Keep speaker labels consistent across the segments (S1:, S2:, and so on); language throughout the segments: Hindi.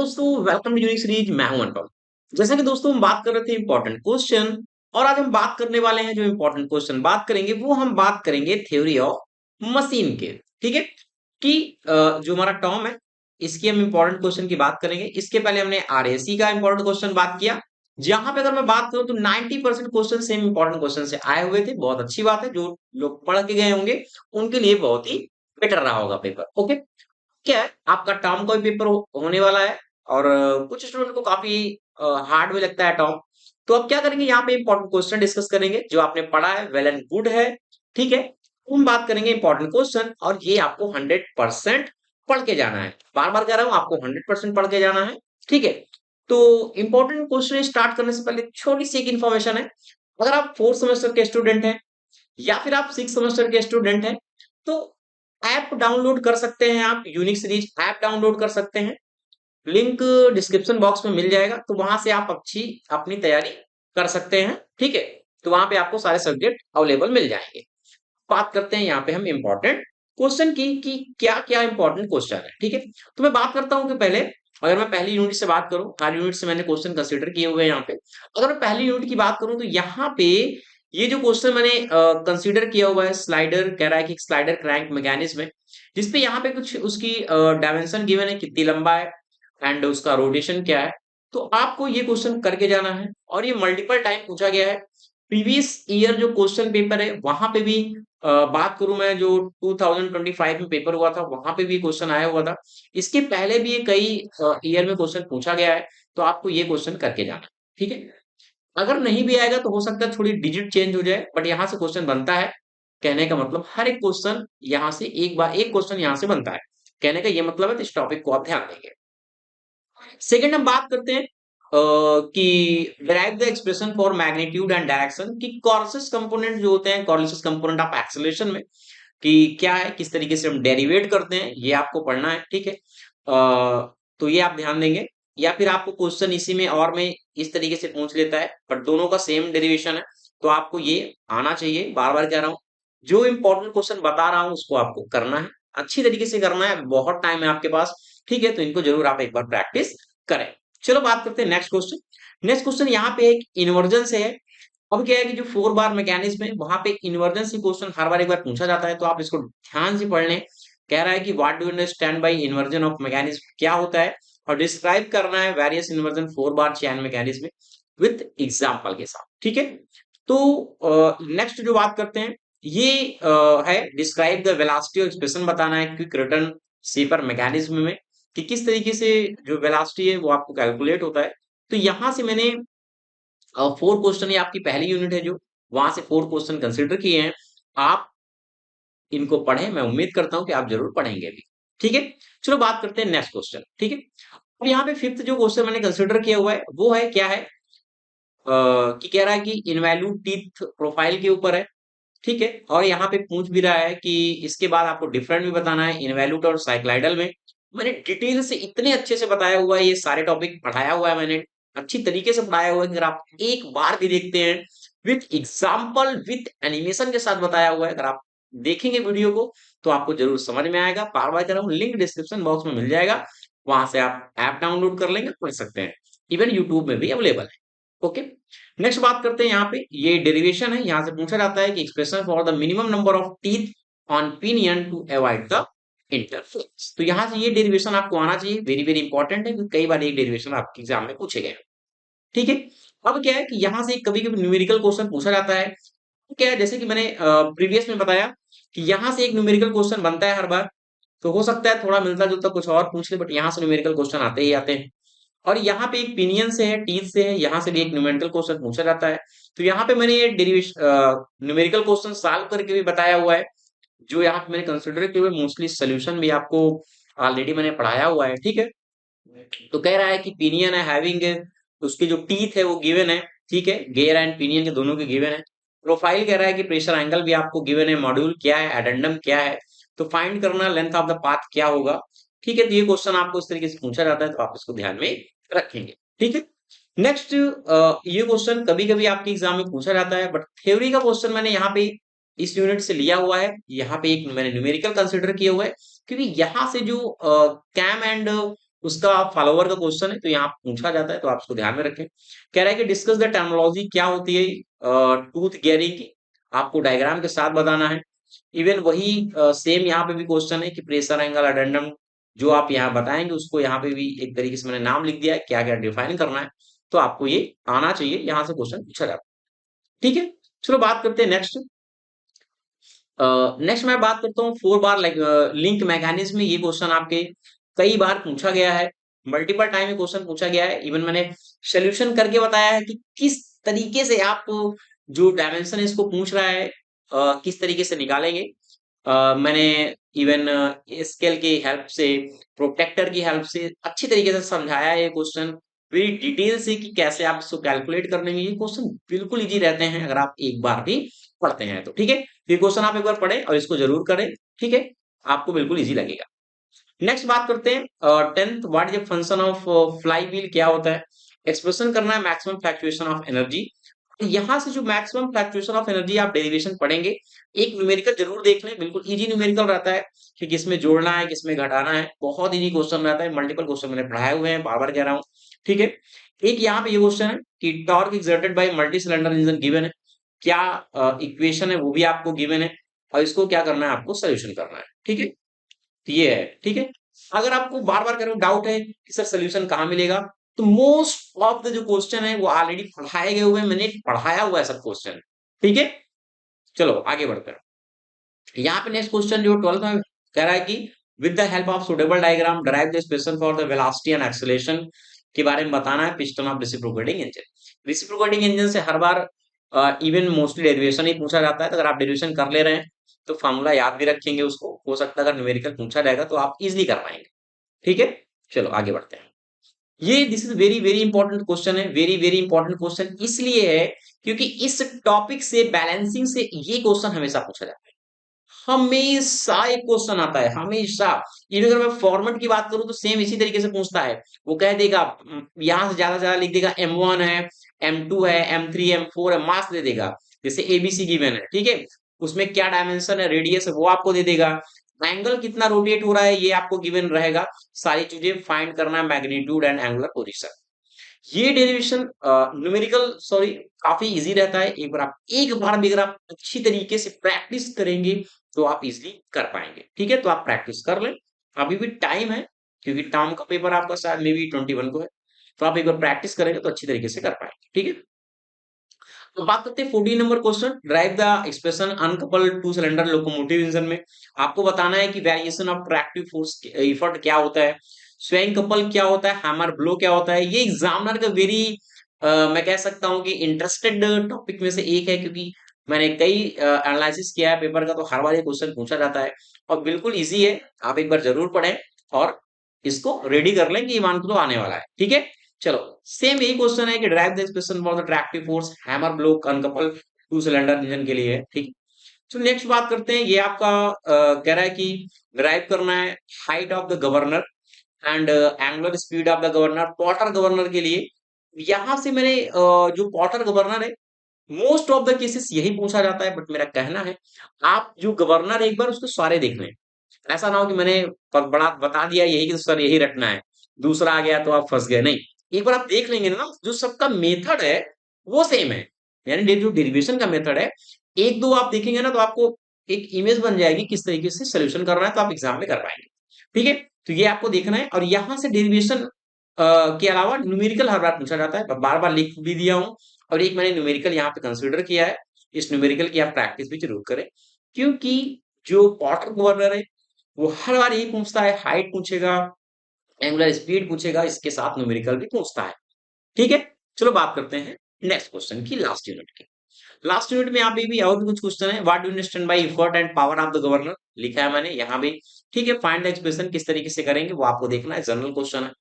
S1: दोस्तों वेलकम टू यूनिक सीरीज। मैं हूं अनुपम। जैसा कि दोस्तों हम बात कर रहे थे इंपॉर्टेंट क्वेश्चन, और आज हम बात करने वाले हैं जो इंपॉर्टेंट क्वेश्चन बात करेंगे वो हम बात करेंगे थ्योरी ऑफ मशीन के। ठीक है कि जो हमारा टर्म है इसकी हम इंपॉर्टेंट क्वेश्चन की बात करेंगे। इसके पहले हमने आरएसी का इंपॉर्टेंट क्वेश्चन बात किया, जहां पे अगर मैं बात करूं तो 90% क्वेश्चन सेम इंपॉर्टेंट क्वेश्चन से आए हुए थे। बहुत अच्छी बात है, जो लोग पढ़ के गए होंगे उनके लिए बहुत ही बेटर रहा होगा पेपर। ओके, क्या है आपका टर्म का भी पेपर होने वाला है, और कुछ स्टूडेंट को काफी हार्ड भी लगता है टर्म। तो अब क्या करेंगे, यहाँ पे इंपॉर्टेंट क्वेश्चन डिस्कस करेंगे जो आपने पढ़ा है, वेल एंड गुड है। ठीक है, हम बात करेंगे इंपॉर्टेंट क्वेश्चन, और ये आपको 100% पढ़ के जाना है। बार बार कह रहा हूँ, आपको 100% पढ़ के जाना है। ठीक है, तो इंपॉर्टेंट क्वेश्चन स्टार्ट करने से पहले छोटी सी एक इन्फॉर्मेशन है। अगर आप 4th सेमेस्टर के स्टूडेंट हैं या फिर आप 6th सेमेस्टर के स्टूडेंट हैं, तो ऐप डाउनलोड कर सकते हैं। आप यूनिक सीरीज ऐप डाउनलोड कर सकते हैं, लिंक डिस्क्रिप्शन बॉक्स में मिल जाएगा। तो वहां से आप अच्छी अपनी तैयारी कर सकते हैं। ठीक है, तो वहां पे आपको सारे सब्जेक्ट अवेलेबल मिल जाएंगे। बात करते हैं यहाँ पे हम इंपॉर्टेंट क्वेश्चन की कि क्या क्या इंपॉर्टेंट क्वेश्चन है। ठीक है, तो मैं बात करता हूँ कि पहले अगर मैं पहली यूनिट से बात करूं, हर यूनिट से मैंने क्वेश्चन कंसीडर किए हुए हैं यहाँ पे। अगर मैं पहली यूनिट की बात करूं तो यहाँ पे ये जो क्वेश्चन मैंने कंसीडर किया हुआ है, स्लाइडर कह रहा है कि स्लाइडर क्रैंक मैकेनिज्म है, जिसपे यहाँ पे कुछ उसकी डायमेंशन गिवन है, कितनी लंबा है एंड उसका रोटेशन क्या है। तो आपको ये क्वेश्चन करके जाना है, और ये मल्टीपल टाइम पूछा गया है। प्रीवियस ईयर जो क्वेश्चन पेपर है वहां पे भी बात करूं मैं, जो 2025 में पेपर हुआ था वहां पे भी क्वेश्चन आया हुआ था। इसके पहले भी ये कई ईयर में क्वेश्चन पूछा गया है। तो आपको ये क्वेश्चन करके जाना है। ठीक है, अगर नहीं भी आएगा तो हो सकता है थोड़ी डिजिट चेंज हो जाए, बट यहाँ से क्वेश्चन बनता है। कहने का मतलब हर एक क्वेश्चन यहाँ से एक बार एक क्वेश्चन यहाँ से बनता है। कहने का ये मतलब है, तो इस टॉपिक को आप ध्यान देंगे। सेकंड हम बात करते हैं कि derive the expression for magnitude and direction, कि कॉर्सिस कंपोनेंट जो होते हैं, कॉर्सिस कंपोनेंट ऑफ एक्सेलरेशन में कि क्या है, किस तरीके से हम डेरिवेट करते हैं, ये आपको पढ़ना है। ठीक है, तो ये आप ध्यान देंगे। या फिर आपको क्वेश्चन इसी में और में इस तरीके से पूछ लेता है, बट दोनों का सेम डेरिवेशन है, तो आपको ये आना चाहिए। बार बार कह रहा हूं, जो इंपॉर्टेंट क्वेश्चन बता रहा हूं उसको आपको करना है, अच्छी तरीके से करना है। बहुत टाइम है आपके पास। ठीक है, तो इनको जरूर आप एक बार प्रैक्टिस करें। चलो बात करते हैं नेक्स्ट क्वेश्चन। नेक्स्ट क्वेश्चन यहाँ पे एक इन्वर्जन से है। अब क्या है कि जो 4 बार मैकेनिज्म है वहां पे इन्वर्जन से क्वेश्चन हर बार एक बार पूछा जाता है, तो आप इसको ध्यान से पढ़ लें। कह रहा है कि what do you understand by inversion of mechanism, क्या होता है, और डिस्क्राइब करना है various inversion 4 bar chain mechanism with example के साथ। ठीक है, तो नेक्स्ट जो बात करते हैं ये है डिस्क्राइब द वेलोसिटी और एक्सप्रेशन, बताना है क्विक रिटर्न शेपर मैकेनिज्म में कि किस तरीके से जो वेलोसिटी है वो आपको कैलकुलेट होता है। तो यहां से मैंने 4 क्वेश्चन, ये आपकी पहली यूनिट है जो, वहां से 4 क्वेश्चन कंसिडर किए हैं। आप इनको पढ़ें, मैं उम्मीद करता हूं कि आप जरूर पढ़ेंगे भी। ठीक है, चलो बात करते हैं नेक्स्ट क्वेश्चन। ठीक है, अब यहाँ पे फिफ्थ जो क्वेश्चन मैंने कंसिडर किया हुआ है वो है क्या है, कि कह रहा है कि इनवैल्यू टीथ प्रोफाइल के ऊपर है। ठीक है, और यहाँ पे पूछ भी रहा है कि इसके बाद आपको डिफरेंट भी बताना है इनवैल्यूट और साइक्लाइडल में। मैंने डिटेल से इतने अच्छे से बताया हुआ है, ये सारे टॉपिक पढ़ाया हुआ है मैंने, अच्छी तरीके से पढ़ाया हुआ है। अगर आप एक बार भी देखते हैं, विथ एग्जाम्पल विथ एनिमेशन के साथ बताया हुआ है, अगर आप देखेंगे वीडियो को तो आपको जरूर समझ में आएगा। बार बार कह रहा हूँ, लिंक डिस्क्रिप्शन बॉक्स में मिल जाएगा, वहां से आप ऐप डाउनलोड कर लेंगे, पढ़ सकते हैं। इवन यूट्यूब में भी अवेलेबल है। ओके, नेक्स्ट बात करते हैं यहाँ पे, ये डेरिवेशन है। यहाँ से पूछा जाता है कि expression for the minimum number of teeth on pinion to avoid the interference. तो यहाँ से ये डेरिवेशन आपको आना चाहिए, वेरी वेरी इंपॉर्टेंट है, क्योंकि कई बार ये डेरिवेशन आपके एग्जाम में पूछे गए हैं। ठीक है, अब क्या है कि यहाँ से कभी कभी न्यूमेरिकल क्वेश्चन पूछा जाता है। क्या है, जैसे कि मैंने प्रीवियस में बताया कि यहाँ से एक न्यूमेरिकल क्वेश्चन बनता है हर बार। तो हो सकता है थोड़ा मिलता जुलता कुछ और पूछ ले, बट यहाँ से न्यूमेरिकल क्वेश्चन आते ही आते हैं। और यहाँ पे एक पिनियन से है, टीथ से है, यहाँ से भी एक न्यूमेरिकल क्वेश्चन पूछा जाता है। तो यहाँ पे मैंने ये डेरिवेशन न्यूमेरिकल क्वेश्चन सॉल्व करके भी बताया हुआ है, जो यहाँ पे मैंने कंसिडर किए हुए। मोस्टली सोल्यूशन भी आपको ऑलरेडी मैंने पढ़ाया हुआ है। ठीक है, तो कह रहा है कि पिनियन है हैविंग, उसके जो टीथ है वो गिवन है। ठीक है, गेयर एंड पिनियन के दोनों के गिवन है। प्रोफाइल कह रहा है कि प्रेशर एंगल भी आपको गिवन है, मॉड्यूल क्या है, एडेंडम क्या है, तो फाइंड करना लेंथ ऑफ द पाथ क्या होगा। ठीक है, तो ये क्वेश्चन आपको इस तरीके से पूछा जाता है, तो आप इसको ध्यान में रखेंगे। ठीक है, नेक्स्ट ये क्वेश्चन कभी कभी आपके एग्जाम में पूछा जाता है, बट थ्योरी का क्वेश्चन मैंने यहाँ पे इस यूनिट से लिया हुआ है। यहाँ पे एक मैंने न्यूमेरिकल कंसिडर किया हुआ है, क्योंकि यहाँ से जो कैम एंड उसका फॉलोवर का क्वेश्चन है, तो यहाँ पूछा जाता है, तो आप उसको ध्यान में रखें। कह रहा है कि डिस्कस द टर्मिनोलॉजी, क्या होती है टूथ गियरिंग की, आपको डायग्राम के साथ बताना है। इवन वही सेम यहाँ पे भी क्वेश्चन है कि प्रेशर एंगल अडेंडम जो आप यहाँ बताएंगे, उसको यहाँ पे भी एक तरीके से मैंने नाम लिख दिया है, क्या क्या डिफाइन करना है, तो आपको ये आना चाहिए, यहाँ से क्वेश्चन पूछा जाता है। ठीक है, चलो बात करते हैं नेक्स्ट। नेक्स्ट मैं बात करता हूँ 4 बार लिंक मैकेनिज्म में। ये क्वेश्चन आपके कई बार पूछा गया है, मल्टीपल टाइम में क्वेश्चन पूछा गया है। इवन मैंने सोल्यूशन करके बताया है कि किस तरीके से आप जो डायमेंशन है इसको पूछ रहा है, किस तरीके से निकालेंगे। मैंने इवन स्केल की हेल्प से, प्रोटेक्टर की हेल्प से अच्छी तरीके से समझाया है ये क्वेश्चन वेरी डिटेल से कि कैसे आप इसको कैलकुलेट कर लेंगे। ये क्वेश्चन बिल्कुल इजी रहते हैं अगर आप एक बार भी पढ़ते हैं तो। ठीक है, ये क्वेश्चन आप एक बार पढ़ें और इसको जरूर करें। ठीक है, आपको बिल्कुल इजी लगेगा। नेक्स्ट बात करते हैं 10th, what is the function of fly wheel, क्या होता है। एक्सप्रेशन करना है मैक्सिमम फ्लक्चुएशन ऑफ एनर्जी। यहां से जो मैक्सिमम फ्लक्चुएशन ऑफ एनर्जी आप डेरिवेशन पढ़ेंगे, एक न्यूमेरिकल जरूर देख लें, बिल्कुल इजी न्यूमेरिकल रहता है कि किसमें जोड़ना है किसमें घटाना है, बहुत इजी क्वेश्चन रहता है। मल्टीपल क्वेश्चन मैंने पढ़ाए हुए हैं, बार बार कह रहा हूँ। ठीक है, एक यहाँ पे ये क्वेश्चन है कि torque exerted by multi cylinder engine given है, क्या इक्वेशन है वो भी आपको गिवन है, और इसको क्या करना है, आपको सोल्यूशन करना है। ठीक है, तो ये है। ठीक है, अगर आपको बार बार करो डाउट है कि सर सोल्यूशन कहाँ मिलेगा, तो मोस्ट ऑफ द जो क्वेश्चन है वो ऑलरेडी पढ़ाए गए हुए हैं, मैंने पढ़ाया हुआ है सब क्वेश्चन। ठीक है, चलो आगे बढ़ते हैं। यहाँ पे नेक्स्ट क्वेश्चन जो 12th में कह रहा है कि with the help of suitable diagram derive the expression for the velocity and acceleration के बारे में बताना है piston of reciprocating engine. Reciprocating engine से हर बार इवन मोस्टली डेरिवेशन ही पूछा जाता है, तो अगर आप डेरिवेशन कर ले रहे हैं तो फॉर्मूला याद भी रखेंगे उसको, हो सकता है अगर न्यूमेरिकल पूछा जाएगा तो आप इजिली कर पाएंगे। ठीक है, चलो आगे बढ़ते हैं। ये this is very very important question है, वेरी वेरी इंपॉर्टेंट क्वेश्चन इसलिए है क्योंकि इस टॉपिक से, बैलेंसिंग से, ये क्वेश्चन हमेशा पूछा जाता है। हमेशा एक क्वेश्चन आता है, हमेशा। ये अगर मैं फॉर्मेट की बात करूं तो सेम इसी तरीके से पूछता है। वो कह देगा यहां से ज्यादा लिख देगा M1 है, M2 है, M3, M4 है, मास दे देगा। जैसे एबीसी गिवन है, ठीक है, उसमें क्या डायमेंशन है, रेडियस है, वो आपको दे देगा। एंगल कितना रोटेट हो रहा है ये आपको गिवन रहेगा। सारी चीजें फाइंड करना, मैग्नीट्यूड एंड एंगुलर पोजीशन। ये डेरिवेशन न्यूमेरिकल सॉरी काफी इजी रहता है। एक बार भी अगर आप अच्छी तरीके से प्रैक्टिस करेंगे तो आप इजिली कर पाएंगे। ठीक है, तो आप प्रैक्टिस कर लें, अभी भी टाइम है, क्योंकि टर्म का पेपर आपका शायद मे बी 21 को है। तो आप एक बार प्रैक्टिस करेंगे तो अच्छी तरीके से कर पाएंगे। ठीक है, तो बात करते हैं 14 number question, drive the expression uncoupled two cylinder locomotive engine में। आपको बताना है कि variation of tractive force effort क्या होता है, स्वेइंग कपल क्या होता है, हैमर ब्लो क्या होता है। ये एग्जामिनर का वेरी मैं कह सकता हूं कि इंटरेस्टेड टॉपिक में से एक है, क्योंकि मैंने कई एनालिसिस किया है पेपर का, तो हर बार ये क्वेश्चन पूछा जाता है और बिल्कुल इजी है। आप एक बार जरूर पढ़ें और इसको रेडी कर लें कि ये मान के तो आने वाला है। ठीक है, चलो सेम यही क्वेश्चन है कि derive the expression for the tractive force hammer blow uncoupled two cylinder engine के लिए है। ठीक, तो नेक्स्ट बात करते हैं। ये आपका कह रहा है कि ड्राइव करना है height of the governor and angular speed of the governor, Potter governor के लिए। यहां से मैंने जो पॉटर गवर्नर है, मोस्ट ऑफ द केसेस यही पूछा जाता है, बट मेरा कहना है आप जो गवर्नर है एक बार उसको सारे देख लें। ऐसा ना हो कि मैंने बड़ा बता दिया यही कि सर यही रटना है, दूसरा आ गया तो आप फंस गए। नहीं, एक बार आप देख लेंगे ना, जो सबका मेथड है वो सेम है, यानी जो डेरिवेशन का मेथड है, एक दो आप देखेंगे ना तो आपको एक इमेज बन जाएगी किस तरीके से सोल्यूशन करना है, तो आप एग्जाम में कर पाएंगे। ठीक है, तो ये आपको देखना है। और यहां से डेरिवेशन के अलावा न्यूमेरिकल हर बार पूछा जाता है, बार बार लिख भी दिया हूं, और एक मैंने न्यूमेरिकल यहाँ पे कंसिडर किया है। इस न्यूमेरिकल की आप प्रैक्टिस भी जरूर करें, क्योंकि जो पॉटर गवर्नर है वो हर बार यही पूछता है, हाइट पूछेगा, एंगुलर स्पीड पूछेगा, इसके साथ न्यूमेरिकल भी पूछता है। ठीक है, चलो बात करते हैं नेक्स्ट क्वेश्चन की, लास्ट यूनिट की। लास्ट यूनिट में यहाँ पे भी और भी कुछ क्वेश्चन है। What do you understand by effort and power of the governor, लिखा है मैंने यहाँ भी। ठीक है, फाइंड द एक्सप्रेशन किस तरीके से करेंगे वो आपको देखना है, जनरल क्वेश्चन है।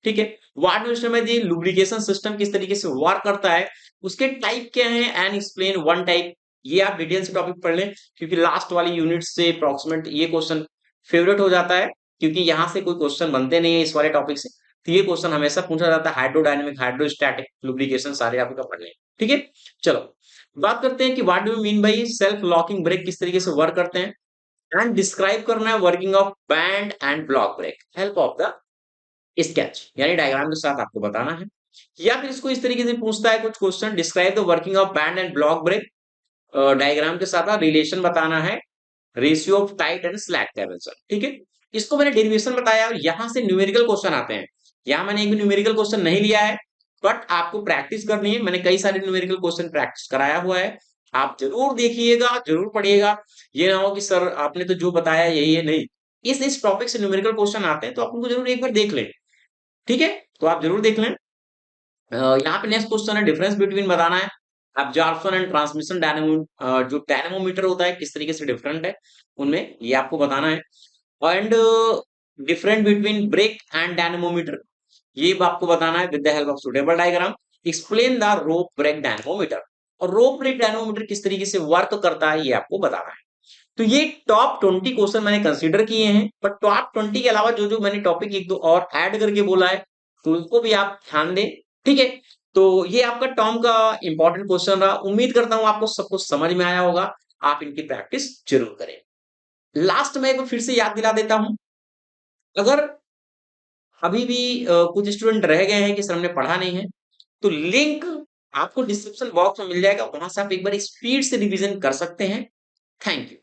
S1: ठीक है, what do you understand by the lubrication system, किस तरीके से वर्क करता है, उसके टाइप क्या है, एंड एक्सप्लेन वन टाइप। ये आप डिटेल से टॉपिक पढ़ लें, क्योंकि लास्ट वाली यूनिट से अप्रोक्सीमेट ये क्वेश्चन फेवरेट हो जाता है, क्योंकि यहाँ से कोई क्वेश्चन बनते नहीं है इस वाले टॉपिक से। तो ये क्वेश्चन हमेशा पूछा जाता है, हाइड्रोडायनेमिक, हाइड्रोस्टैटिक, लुब्रिकेशन सारे आपको पढ़ लें। ठीक है, चलो बात करते हैं कि what do you mean by self locking break, किस तरीके से वर्क करते हैं, एंड डिस्क्राइब करना है working of band and block brake, help of the sketch यानी डायग्राम के साथ आपको बताना है। या फिर इसको इस तरीके से पूछता है कुछ question, describe the working of band and block brake. Diagram के साथ रिलेशन बताना है, ratio of tight and slack tension, ठीक है। इसको मैंने डेरिवेशन बताया और यहाँ से न्यूमेरिकल क्वेश्चन आते हैं। यहाँ मैंने एक भी न्यूमेरिकल क्वेश्चन नहीं लिया है, बट आपको प्रैक्टिस करनी है। मैंने कई सारे न्यूमेरिकल क्वेश्चन प्रैक्टिस कराया हुआ है, आप जरूर देखिएगा, जरूर पढ़िएगा। ये ना हो कि सर आपने तो जो बताया यही है, नहीं। इस टॉपिक से न्यूमेरिकल क्वेश्चन आते हैं तो आप उनको जरूर एक बार देख लें, ठीक है। तो आप जरूर देख लें। यहाँ पे नेक्स्ट क्वेश्चन है, डिफरेंस बिटवीन बताना है एब्जॉर्प्शन एंड ट्रांसमिशन डायनेमो, जो डायनेमोमीटर होता है किस तरीके से डिफरेंट है उनमें, ये आपको बताना है। And different between brake and dynamometer, ये आपको बताना है with the help of suitable diagram. Explain the rope brake dynamometer, और रोप ब्रेक डायनेमोमीटर किस तरीके से वर्क करता है ये आपको बताना है। तो ये टॉप 20 क्वेश्चन मैंने कंसीडर किए हैं, पर टॉप 20 के अलावा जो जो मैंने टॉपिक एक दो और ऐड करके बोला है, तो उनको भी आप ध्यान दें, ठीक है। तो ये आपका टॉम का इंपॉर्टेंट क्वेश्चन रहा। उम्मीद करता हूं आपको सब कुछ समझ में आया होगा। आप इनकी प्रैक्टिस जरूर करें। लास्ट में एक बार फिर से याद दिला देता हूं, अगर अभी भी कुछ स्टूडेंट रह गए हैं कि सर हमने पढ़ा नहीं है, तो लिंक आपको डिस्क्रिप्शन बॉक्स में मिल जाएगा, वहां से आप एक बार स्पीड से रिवीजन कर सकते हैं। Thank you.